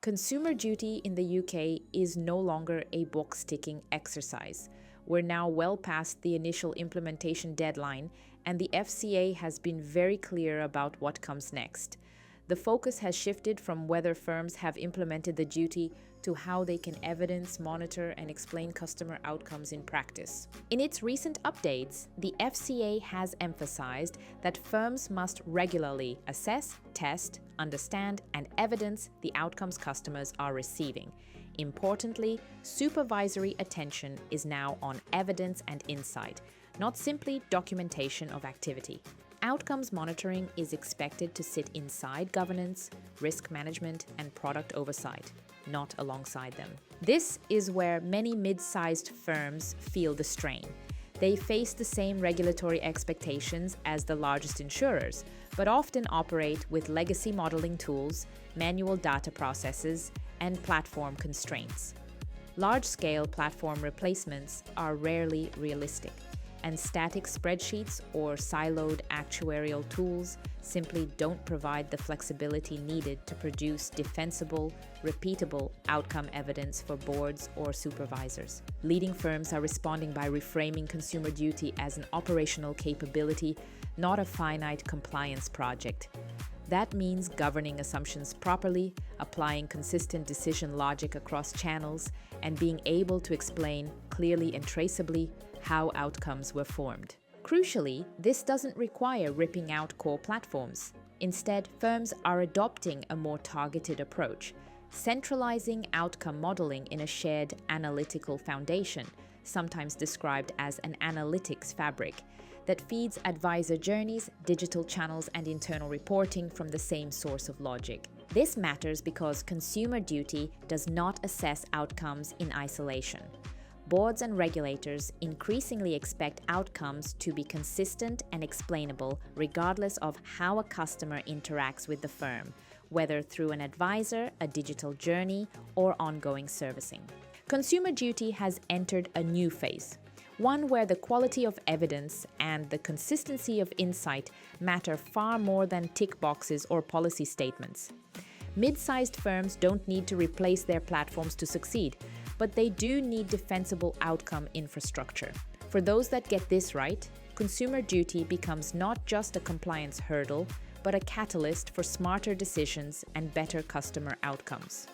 Consumer duty in the UK is no longer a box-ticking exercise. We're now well past the initial implementation deadline, and the FCA has been very clear about what comes next. The focus has shifted from whether firms have implemented the duty to how they can evidence, monitor, and explain customer outcomes in practice. In its recent updates, the FCA has emphasized that firms must regularly assess, test, understand, and evidence the outcomes customers are receiving. Importantly, supervisory attention is now on evidence and insight, not simply documentation of activity. Outcomes monitoring is expected to sit inside governance, risk management, and product oversight, not alongside them. This is where many mid-sized firms feel the strain. They face the same regulatory expectations as the largest insurers, but often operate with legacy modeling tools, manual data processes, and platform constraints. Large-scale platform replacements are rarely realistic, and static spreadsheets or siloed actuarial tools simply don't provide the flexibility needed to produce defensible, repeatable outcome evidence for boards or supervisors. Leading firms are responding by reframing consumer duty as an operational capability, not a finite compliance project. That means governing assumptions properly, applying consistent decision logic across channels, and being able to explain clearly and traceably how outcomes were formed. Crucially, this doesn't require ripping out core platforms. Instead, firms are adopting a more targeted approach, centralizing outcome modeling in a shared analytical foundation, sometimes described as an analytics fabric, that feeds advisor journeys, digital channels, and internal reporting from the same source of logic. This matters because consumer duty does not assess outcomes in isolation. Boards and regulators increasingly expect outcomes to be consistent and explainable regardless of how a customer interacts with the firm, whether through an advisor, a digital journey, or ongoing servicing. Consumer duty has entered a new phase, one where the quality of evidence and the consistency of insight matter far more than tick boxes or policy statements. Mid-sized firms don't need to replace their platforms to succeed, but they do need defensible outcome infrastructure. For those that get this right, consumer duty becomes not just a compliance hurdle, but a catalyst for smarter decisions and better customer outcomes.